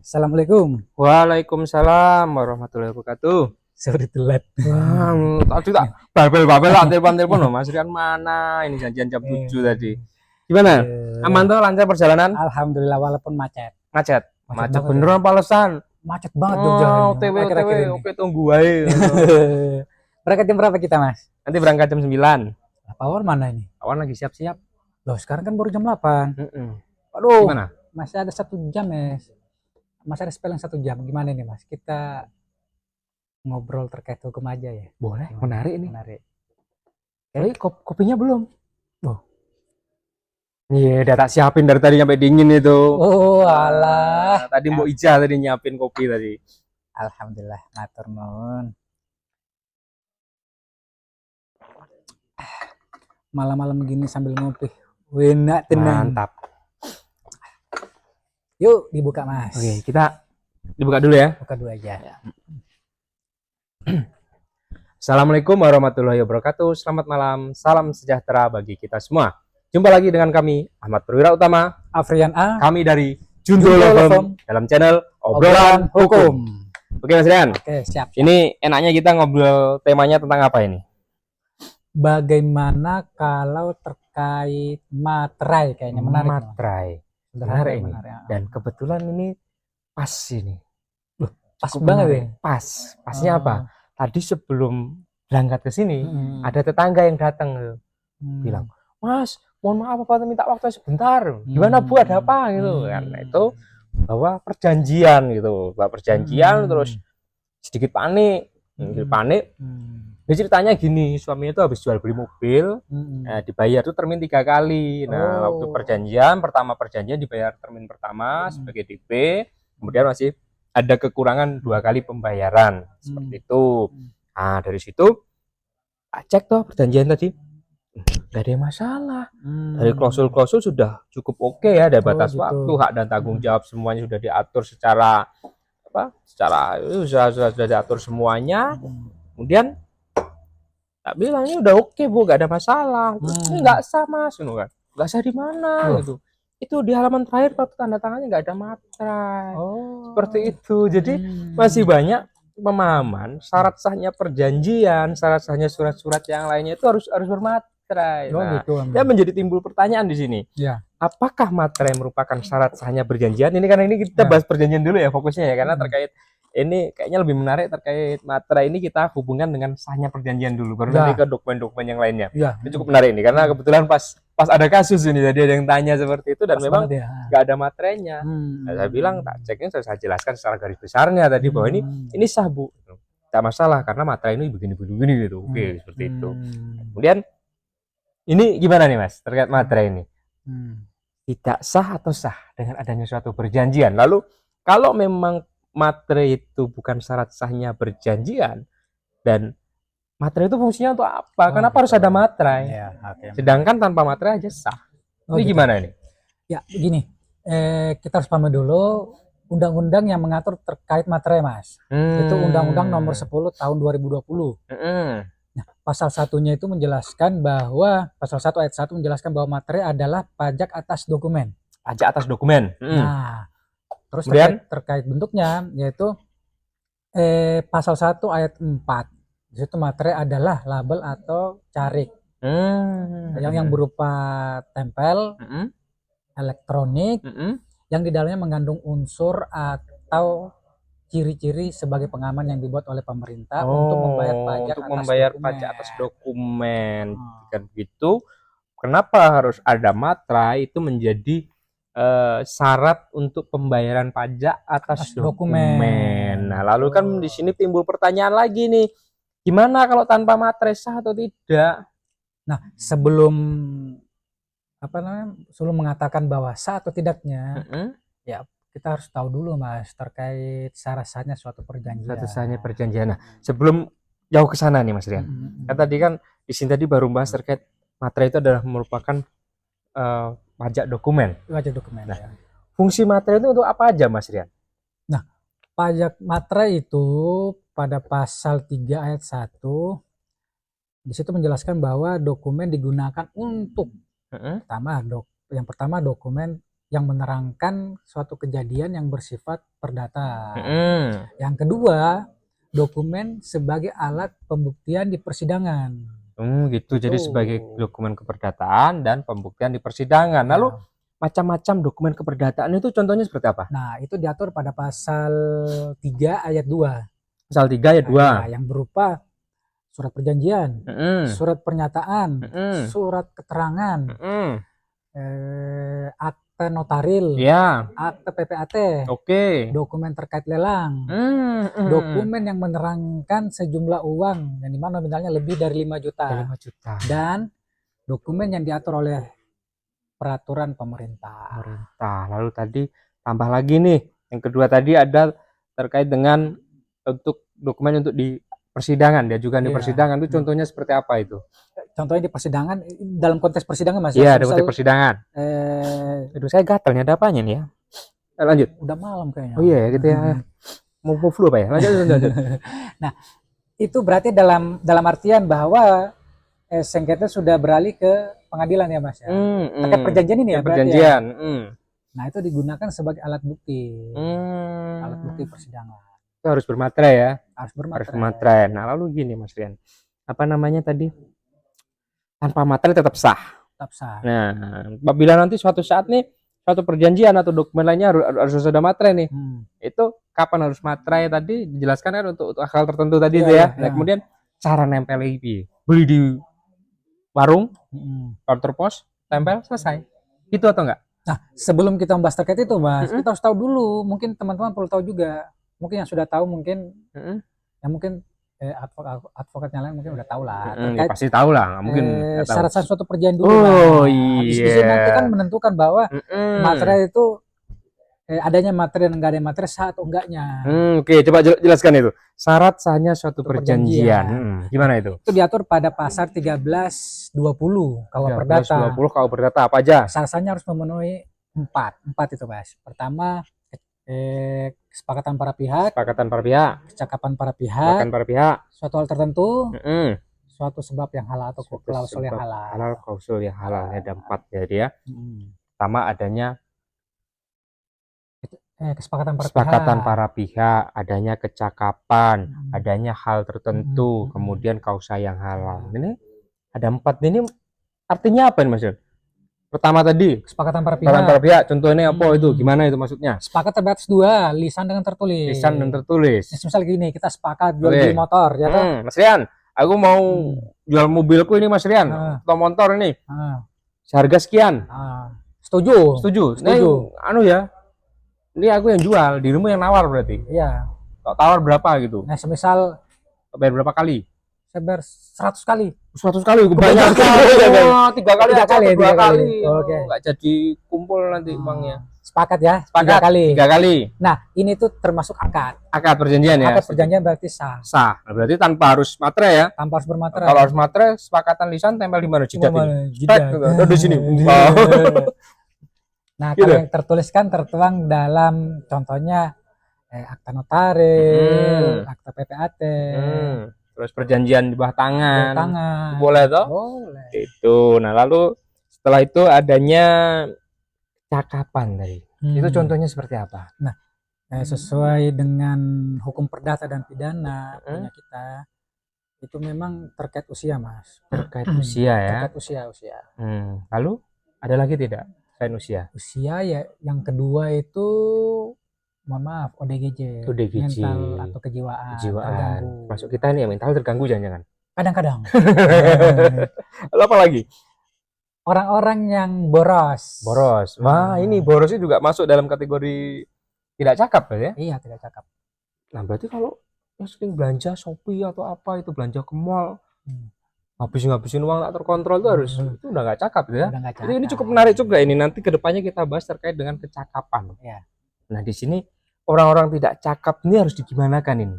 Assalamualaikum. Waalaikumsalam warahmatullahi wabarakatuh. Sorry telat. Tadi tak babel-babel tak telepon-telepon loh, Mas Rian mana? Ini janjian jam 7 tadi. Gimana? Aman tuh lancar perjalanan? Alhamdulillah walaupun macet. Macet. Macet Macet banget beneran palesan. Macet banget Jogja ini. OTW Akhir-akhir ini. oke tunggu aja. Berangkat jam berapa kita, Mas? Nanti berangkat jam 9. Power mana ini? Awan lagi siap-siap. Loh, sekarang kan baru jam 8. Aduh. Gimana? Masih ada 1 jam, Mas. Masih ada spell yang 1 jam. Gimana nih, Mas? Kita ngobrol terkait hukum aja ya. Boleh, Gimana? menarik nih. Menarik. Tapi kopinya belum. Oh. Iya, udah tak siapin dari tadi sampai dingin itu. Oh, alah. Tadi Mbok Ija tadi nyiapin kopi tadi. Alhamdulillah, matur nuwun. Malam-malam gini sambil ngopi. Enak tenang. Mantap. Yuk dibuka, Mas. Oke, kita dibuka dulu ya. Buka dulu aja. Assalamualaikum warahmatullahi wabarakatuh. Selamat malam, salam sejahtera bagi kita semua. Jumpa lagi dengan kami, Ahmad Perwira Utama, Afrian A. kami dari Jundul Firm dalam channel Obrolan Hukum. Oke Mas Rian, Oke, siap. ini enaknya kita ngobrol temanya tentang apa ini? Bagaimana kalau terkait materai, kayaknya menarik. Materai. Menarik ini. Dan kebetulan ini pas ini. Pas banget ya. Pasnya apa? Tadi sebelum berangkat ke sini ada tetangga yang datang bilang, "Mas, mohon maaf apa minta waktu sebentar. Gimana Bu, ada apa?" gitu kan. Nah, itu bahwa perjanjian gitu. Bahwa perjanjian terus sedikit panik. Dia ceritanya gini, suaminya itu habis jual beli mobil, dibayar tuh termin 3 kali. Nah, waktu pertama perjanjian dibayar termin pertama sebagai DP, kemudian masih ada kekurangan 2 kali pembayaran seperti itu. Nah, dari situ cek tuh perjanjian tadi, nggak ada masalah. Dari klausul-klausul sudah cukup oke ya, ada batas waktu, hak dan tanggung jawab semuanya sudah diatur secara sudah diatur semuanya. Kemudian tak bilang ini udah oke Bu, gak ada masalah. Ini nggak sah Mas, kan? Nggak sah di mana gitu? Itu di halaman terakhir waktu tanda tangannya nggak ada materai. Seperti itu. Jadi masih banyak pemahaman syarat sahnya perjanjian, syarat sahnya surat-surat yang lainnya itu harus bermaterai. Nah, ya menjadi timbul pertanyaan di sini. Ya. Apakah materai merupakan syarat sahnya perjanjian? Ini karena ini kita bahas perjanjian dulu ya fokusnya ya, karena terkait ini kayaknya lebih menarik terkait materai ini kita hubungkan dengan sahnya perjanjian dulu, baru nanti ke dokumen-dokumen yang lainnya. Ini cukup menarik ini karena kebetulan pas ada kasus ini, jadi ada yang tanya seperti itu dan memang nggak ada materainya. Nah, saya bilang tak ceknya saya jelaskan secara garis besarnya tadi bahwa ini sah Bu, tak masalah karena materai ini begini gitu. Oke, seperti itu. Kemudian ini gimana nih Mas terkait materai ini? Tidak sah atau sah dengan adanya suatu perjanjian? Lalu kalau memang materai itu bukan syarat sahnya perjanjian dan materai itu fungsinya untuk apa? Kenapa harus ada materai? Sedangkan tanpa materai aja sah. Ini gimana ini? Ya begini, kita harus pahami dulu undang-undang yang mengatur terkait materai Mas. Itu Undang-Undang Nomor 10 Tahun 2020. Nah, pasal 1-nya itu menjelaskan bahwa pasal 1 ayat 1 menjelaskan bahwa materai adalah pajak atas dokumen. Pajak atas dokumen. Nah, terus terkait bentuknya yaitu pasal 1 ayat 4. Di situ materai adalah label atau carik. Yang berupa tempel, elektronik, yang di dalamnya mengandung unsur atau ciri-ciri sebagai pengaman yang dibuat oleh pemerintah untuk membayar pajak atas dokumen. Kan begitu. Kenapa harus ada materai itu menjadi syarat untuk pembayaran pajak atas dokumen. Nah, lalu kan di sini timbul pertanyaan lagi nih, gimana kalau tanpa materai sah atau tidak? Nah, sebelum mengatakan bahwa sah atau tidaknya, ya kita harus tahu dulu Mas terkait syarat sahnya suatu perjanjian. Syarat sahnya perjanjian. Nah, sebelum jauh ke sana nih Mas Rian, kan tadi kan di sini tadi baru bahas terkait materai itu adalah merupakan pajak dokumen. Nah, fungsi materai itu untuk apa aja Mas Rian? Nah, pajak materai itu pada pasal 3 ayat 1 di situ menjelaskan bahwa dokumen digunakan untuk yang pertama dokumen yang menerangkan suatu kejadian yang bersifat perdata. Mm-mm. Yang kedua, dokumen sebagai alat pembuktian di persidangan. Gitu. Jadi Gitu. sebagai dokumen keperdataan dan pembuktian di persidangan. Lalu Nah, macam-macam dokumen keperdataan itu contohnya seperti apa? nah, itu diatur pada pasal 3 ayat 2. Pasal 3 ayat 2. Nah, yang berupa surat perjanjian, Mm-mm. surat pernyataan, Mm-mm. surat keterangan, Mm-mm. akte notaril, Ya, akte PPAT, oke. dokumen terkait lelang, Mm-mm. dokumen yang menerangkan sejumlah uang yang dimana nominalnya lebih dari 5 juta, 5 juta. dan dokumen yang diatur oleh peraturan pemerintah. Lalu tadi tambah lagi nih. Yang kedua tadi ada terkait dengan untuk dokumen untuk di persidangan, diajukan di Iya. persidangan itu contohnya seperti apa itu? Contohnya di persidangan, dalam konteks persidangan Mas. Iya, ada Misal, konteks persidangan. eh, Aduh, saya gatal nih, ada apanya nih ya? Lanjut. udah malam kayaknya. Oh iya ya, gitu ya. Mau flu apa ya? Lanjut. Nah, itu berarti dalam artian bahwa sengketa sudah beralih ke pengadilan ya Mas ya. Terkait perjanjian ini ya berarti perjanjian. ya. Nah, itu digunakan sebagai alat bukti. Alat bukti persidangan. Itu harus bermaterai ya. Harus Harus bermaterai. bermaterai. Nah, lalu gini Mas Rian. Apa namanya tadi? Tanpa materai tetap sah. Tetap sah. Nah, apabila nanti suatu saat nih suatu perjanjian atau dokumen lainnya harus ada materai nih. Itu kapan harus materai tadi dijelaskan kan untuk hal tertentu tadi itu ya. Nah, kemudian cara nempel IP. Beli di warung, counter pos, tempel, selesai. Itu atau enggak? Nah, sebelum kita membahas terkait itu Mas, kita harus tahu dulu, mungkin teman-teman perlu tahu juga. Mungkin yang sudah tahu mungkin yang mungkin advokatnya lain mungkin udah tahu lah. Ya pasti tahu lah, nggak mungkin syarat-syarat suatu perjanjian dulu. Oh Habis iya. itu nanti kan menentukan bahwa materai itu adanya materi dan enggak ada materi sah atau enggaknya. Oke, coba jelaskan itu. Syarat sahnya suatu perjanjian. Gimana itu? Itu diatur pada pasal 1320 KUH Perdata. 1320 KUH Perdata apa aja? Syarat sahnya harus memenuhi 4 itu, Mas. Pertama, kesepakatan para pihak, kecakapan para pihak, suatu hal tertentu, suatu sebab yang halal atau klausul yang halal. Klausul yang halal ada 4 jadi ya. Pertama adanya kesepakatan para pihak, adanya kecakapan, adanya hal tertentu, kemudian kausa yang halal. Ini ada 4 ini artinya apa nih Mas? Pertama tadi kesepakatan para pihak. Contohnya apa itu? Gimana itu maksudnya? Sepakat terbatas 2, lisan dengan tertulis. Lisan dan tertulis. Misal gini, kita sepakat jual beli motor, ya kan? Mas Rian, aku mau jual mobilku ini Mas Rian, atau motor ini. Seharga sekian. Setuju. Nah, anu ya. Ini aku yang jual, dirimu yang nawar berarti. Iya. Tawar berapa gitu? Nah, semisal bayar berapa kali? Saya bayar 100 kali. 100 kali banyak kali. 3 kali. Oke. Enggak jadi kumpul nanti uangnya. Sepakat ya? Sepakat. 3 kali. Nah, ini tuh termasuk akad. Akad perjanjian ya. Akad perjanjian berarti sah. Sah. Nah, berarti tanpa harus materai ya. Tanpa harus bermaterai. Kalau harus materai, sepakatan lisan tempel di mana? Jidat ini. Jidat. Di sini. Nah, kalau yang tertuliskan tertuang dalam contohnya akta notaril, akta PPAT, terus perjanjian di bawah tangan. Boleh toh? Boleh. Itu. Nah, lalu setelah itu adanya cakapan tadi. Itu contohnya seperti apa? Nah, sesuai dengan hukum perdata dan pidana punya kita, itu memang terkait usia, Mas. Terkait usia ya. Terkait usia. Lalu ada lagi tidak? Usia ya, yang kedua itu mohon maaf ODGJ, mental atau kejiwaan terganggu. Masuk kita ini ya mental terganggu jangan-jangan. Kadang-kadang. Lalu apa lagi? Orang-orang yang boros. Wah, ini boros itu juga masuk dalam kategori tidak cakap ya? Iya, tidak cakap. Nah, berarti kalau yang sering belanja Shopee atau apa itu belanja ke mall, ngabisin uang tak terkontrol itu harus itu udah nggak cakap ya. Jadi ini cukup menarik juga ini, nanti kedepannya kita bahas terkait dengan kecakapan. Nah, di sini orang-orang tidak cakap ini harus digimanakan ini?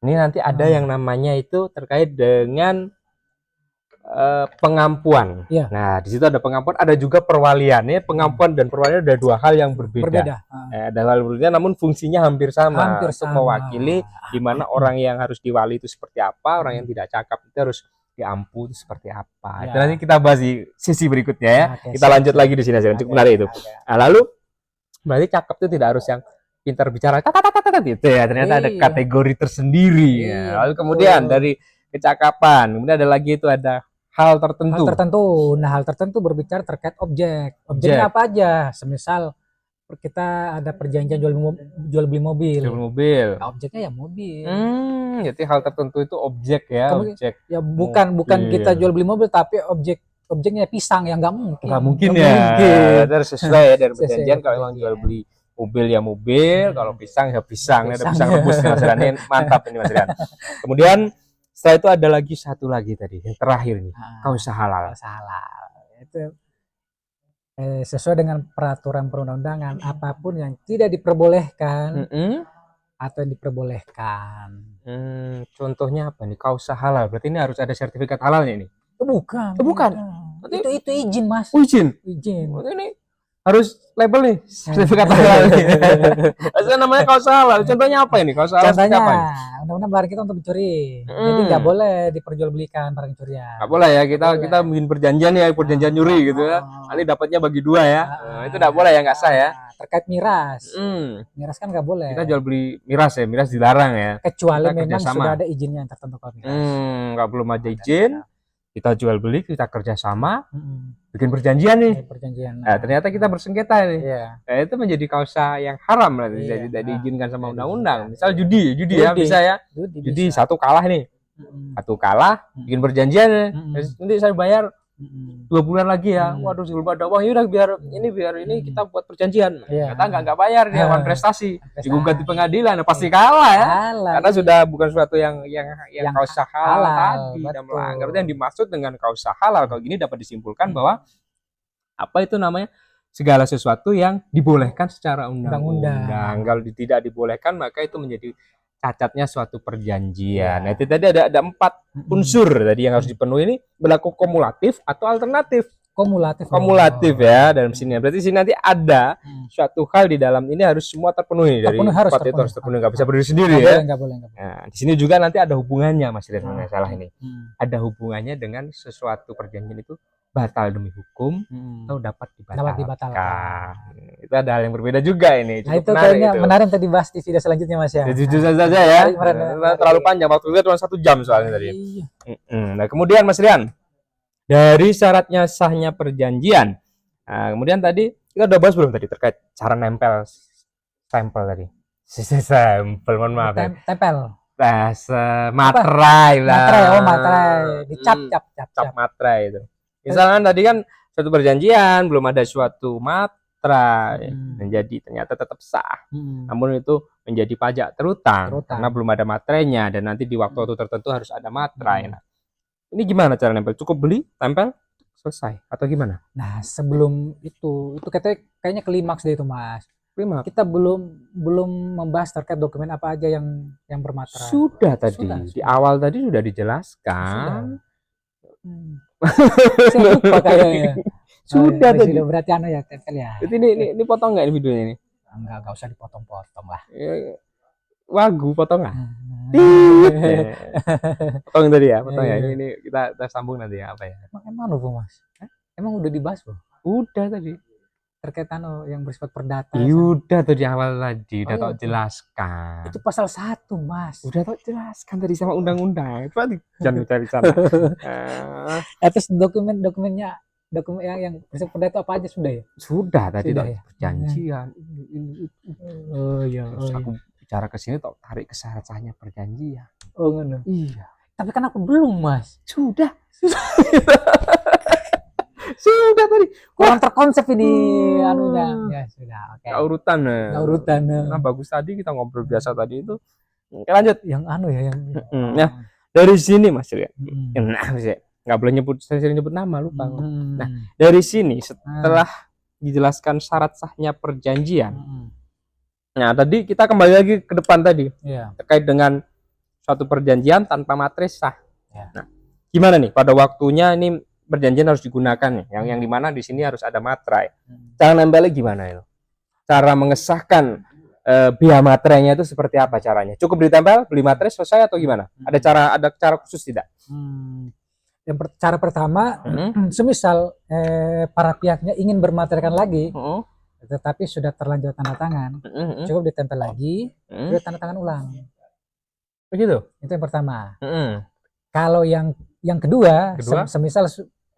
Ini nanti ada yang namanya itu terkait dengan pengampuan. Nah, di situ ada pengampuan, ada juga perwalian. Ya, pengampuan dan perwalian ada 2 hal yang berbeda. Ada hal berbeda namun fungsinya hampir sama. Untuk mewakili di mana orang yang harus diwali itu seperti apa, orang yang tidak cakap itu harus di ampu itu seperti apa. Ya. Itu nanti kita bahas di sesi berikutnya ya. Oke, Kita siap, lanjut siap. lagi di sini aja. Cukup Oke, menarik itu. oke. Nah, lalu berarti cakep itu tidak harus yang pintar bicara gitu ya. Ternyata ada Iya. kategori tersendiri. Iya, Ya. Lalu kemudian betul. dari kecakapan, kemudian ada lagi itu ada hal Hal tertentu. tertentu. Nah, hal tertentu berbicara terkait objek. Objeknya apa aja? Semisal kita ada perjanjian jual beli mobil. Jual mobil. Nah, objeknya ya mobil. Jadi hal tertentu itu objek ya, Kamu- objek. Ya bukan Mobil. kita jual beli mobil, tapi objeknya pisang ya nggak mungkin. Nggak mungkin Nggak ya. mungkin. Terus sesuai ya dari Sesuai perjanjian kalau memang perjanjian. jual beli mobil ya mobil, kalau pisang ya pisang. Ini ada Pisang. pisang rebus nih Mas Rian. Ini mantap ini Mas Rian. Kemudian setelah itu ada lagi satu lagi tadi yang terakhir nih, Nah, kausa halal. salah. Itu sesuai dengan peraturan perundang-undangan, apapun yang tidak diperbolehkan atau yang diperbolehkan. Contohnya apa nih? Kausa halal. Berarti ini harus ada sertifikat halalnya ini. Bukan. Oh, bukan. Itu izin, Mas. Izin. Izin. Ini harus label nih sertifikat halal nih. Asal namanya kausa halal. Contohnya apa ini? Kausa halal seperti Contohnya, apa ini? undang-undang barang kita untuk mencuri. Jadi nggak boleh diperjualbelikan barang curian. Nggak boleh ya kita Nggak kita bikin perjanjian ya, perjanjian nyuri gitu ya. Nanti dapatnya bagi dua ya. Itu nggak boleh ya, nggak sah ya. Terkait miras. Hmm. Miras kan nggak boleh. Kita jual beli miras ya, miras dilarang ya. Kecuali kita memang kerjasama. sudah ada izinnya yang tertentu kalau miras. Nggak belum ada izin. Kita jual beli, kita kerjasama, Mm-mm. bikin perjanjian nih. Ada perjanjian. Nah, ternyata kita bersengketa nih. Iya. Nah, itu menjadi kausa yang haram lah, Iya. tidak diizinkan sama Jadi, undang-undang. iya. Misal judi ya Judi. bisa ya. bisa. Judi satu kalah nih, Mm-mm. satu kalah, bikin perjanjian nih. Mm-mm. Terus nanti saya bayar Mm-mm. 2 bulan lagi ya. Waduh sebelum ada uang, yaudah biar ini kita buat perjanjian. Iya. Ternyata nggak bayar dia, Ah. uang prestasi. Prestasi. Digugat di pengadilan, pasti kalah ya. Halal. Karena sudah bukan suatu yang Yang kausa halal halal, tadi dan betul. melanggar. Itu yang dimaksud dengan kausa halal. Kalau gini dapat disimpulkan bahwa apa itu namanya, segala sesuatu yang dibolehkan secara undang-undang. Kalau tidak dibolehkan maka itu menjadi cacatnya suatu perjanjian. Nah, itu tadi ada 4 unsur tadi yang harus dipenuhi. Ini berlaku kumulatif atau alternatif. Kumulatif ya dalam sini. Berarti sini nanti ada suatu hal di dalam ini harus semua terpenuhi dari Terpenuhi, harus 4 itu terpenuhi. harus terpenuhi, nggak bisa berdiri sendiri Nggak ya. boleh, nggak boleh. Nah, di sini juga nanti ada hubungannya Mas Rian, salah ini. Hmm. Ada hubungannya dengan sesuatu perjanjian itu batal demi hukum atau dapat dibatalkan. Itu ada hal yang berbeda juga ini. Nah, Cukup itu menarik kayaknya itu. menarik untuk dibahas di video selanjutnya, Mas ya. Jujur saja ya. Menarik. Terlalu panjang, waktu kita cuma 1 jam soalnya tadi. Iya. Nah, kemudian Mas Rian, dari syaratnya sahnya perjanjian. Nah, kemudian tadi kita udah bahas belum tadi terkait cara nempel stempel tadi. Stempel, mohon maaf ya. Tempel. Materai lah. Materai. Dicap. Materai itu. Misalkan tadi kan suatu perjanjian belum ada suatu materai, menjadi ternyata tetap sah. Namun itu menjadi pajak terutang karena belum ada materainya dan nanti di waktu tertentu harus ada materai. Nah, ini gimana cara nempel? Cukup beli, tempel, selesai atau gimana? Nah, sebelum itu kayaknya klimaks deh itu, Mas. Klimaks. Kita belum membahas terkait dokumen apa aja yang bermaterai. Sudah tadi Sudah. di awal tadi sudah dijelaskan. Saya lupa kayaknya. Sudah tadi. Sudah berarti ya tempel ya. Ini potong nggak ini videonya ini? Enggak usah dipotong-potong lah. Wagu potong nggak? Potong tadi ya, potong ya. Ini kita sambung nanti ya apa ya? Emang Bu, Mas? Emang udah dibahas, Bu? Udah tadi. Terkait yang bersifat perdata. Udah tuh di awal tadi, udah Oh, tau iya. jelaskan. Itu pasal 1, Mas. Udah tau jelaskan tadi sama undang-undang. Itu tadi jangan cari sana. Terus dokumennya yang bersifat perdata apa aja sudah ya? Sudah tadi Sudah tau ya? perjanjian. Oh iya. Terus aku bicara ke sini tau tarik ke syarat sahnya perjanjian. Oh ngono. Iya. Tapi kan aku belum, Mas. Sudah. Sudah tadi. Kurang terkonsep ini anunya. Ya sudah, oke. Nggak urutan. Nggak urutan. Nah, bagus tadi kita ngobrol biasa tadi itu. Oke, lanjut. Yang yang Nah, dari sini Mas Rian. Hmm. Nah, nggak boleh sering nyebut nama, lupa. Hmm. Nah, dari sini setelah dijelaskan syarat sahnya perjanjian. Nah, tadi kita kembali lagi ke depan tadi Iya. terkait dengan suatu perjanjian tanpa materai sah. Ya. Nah, gimana nih pada waktunya ini perjanjian harus digunakan nih, yang dimana di sini harus ada materai. Cara nempelnya gimana itu? Cara mengesahkan biaya materainya itu seperti apa caranya? Cukup ditempel, beli materai selesai atau gimana? Ada cara khusus tidak? Cara pertama, semisal para pihaknya ingin bermaterialkan lagi, tetapi sudah terlanjur tanda tangan, cukup ditempel lagi, sudah tanda tangan ulang. Begitu. Itu yang pertama. Kalau yang kedua, semisal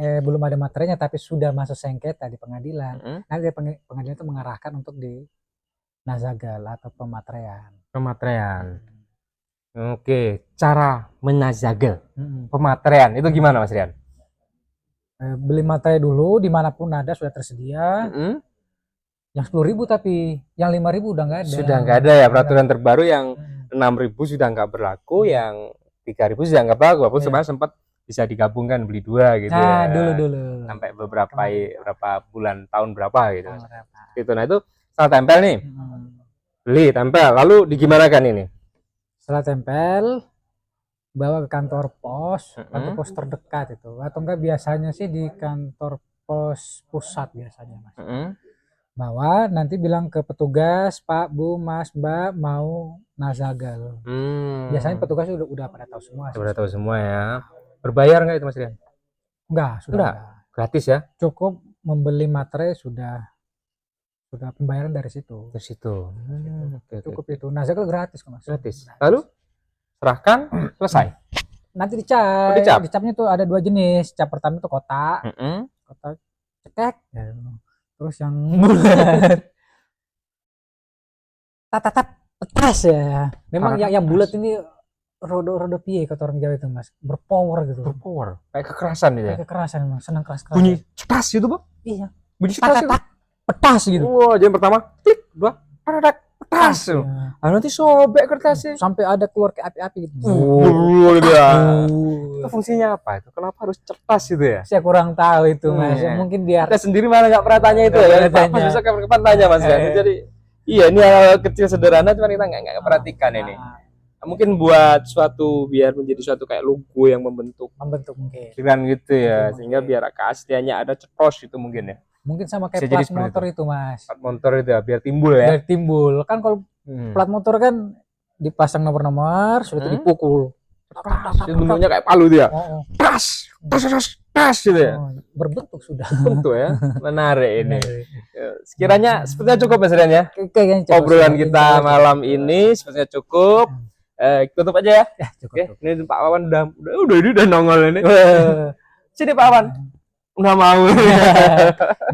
belum ada materinya tapi sudah masuk sengketa di pengadilan, nanti pengadilan itu mengarahkan untuk di nazagal atau pematerean. Oke, cara menazagal pematerean itu gimana Mas Rian? Beli materai dulu dimanapun ada sudah tersedia. Yang 10.000 tapi yang 5.000 udah nggak ada. Sudah nggak ada ya, peraturan terbaru yang 6.000 sudah nggak berlaku, yang 3.000 sudah nggak berlaku. Walaupun sebenarnya sempat bisa digabungkan beli 2 gitu ya. Dulu. Sampai beberapa bulan, tahun berapa gitu. Gitu. Nah itu setelah tempel nih. Beli tempel, lalu digimanakan ini? Setelah tempel, bawa ke kantor pos terdekat itu, atau enggak biasanya sih di kantor pos pusat biasanya Mas. Bawa, nanti bilang ke petugas, Pak, Bu, Mas, Mbak mau nazagal. Biasanya petugas udah pada tahu semua. Sudah tahu semua ya. Berbayar nggak itu Mas Rian? Enggak, sudah. Gratis ya? Cukup membeli materai sudah pembayaran dari situ. Dari situ. Cukup itu. Nazagal gratis kok Mas. Gratis. Lalu serahkan, selesai. Nanti dicap. Dicapnya tuh ada 2 jenis. Cap pertama itu kotak. Kotak cekek. Terus yang bulat. Tatap petas ya. Memang yang bulat ini rodo piye kata orang Jawa itu Mas. Berpower gitu. Berpower. Kayak kekerasan gitu ya. Kayak kekerasan Mas. Senang keras. Bunyi cetas gitu, Bang. Iya. Bunyi cetas gitu. Petas gitu. Wah, jadi pertama klik, 2 petas. Nanti sobek kertasnya. Sampai ada keluar ke api-api gitu. Gitu ya. Itu fungsinya apa itu? Kenapa harus cerdas gitu ya? Saya kurang tahu itu Mas. Mungkin biar kita sendiri malah nggak pernah tanya itu ya. Pas bisa kapan tanya Mas kan. Jadi iya, ini hal kecil sederhana cuma kita nggak perhatikan ini. Mungkin buat biar menjadi suatu kayak logo yang membentuk mungkin. Dengan gitu ya, sehingga biar keasliannya ada cetos itu mungkin ya. Mungkin sama kayak plat motor itu Mas. Plat motor itu ya, biar timbul ya. Biar timbul. Kan kalau plat motor kan dipasang nomor-nomor, sudah dipukul. Bentuknya kayak palu dia. Tas gitu ya. Berbentuk sudah. Bentuk ya. Menarik ini. Sekiranya sepertinya cukup Mas Rian ya. Obrolan kita malam ini sepertinya cukup. Tutup aja ya. Oke, ini Pak Wawan udah nongol ini. Sini Pak Wawan. Nggak mau.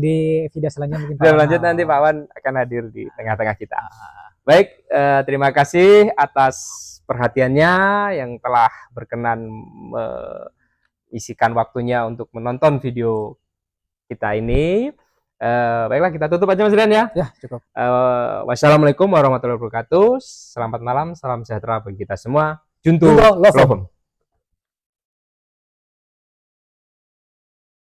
Di video selanjutnya mungkin lanjut nanti Pak Wan akan hadir di tengah-tengah kita. Baik, terima kasih atas perhatiannya yang telah berkenan mengisikan waktunya untuk menonton video kita ini. Baiklah, kita tutup aja Mas Rian ya. Ya, cukup. Wassalamualaikum warahmatullahi wabarakatuh. Selamat malam, salam sejahtera bagi kita semua. Junto Lovem.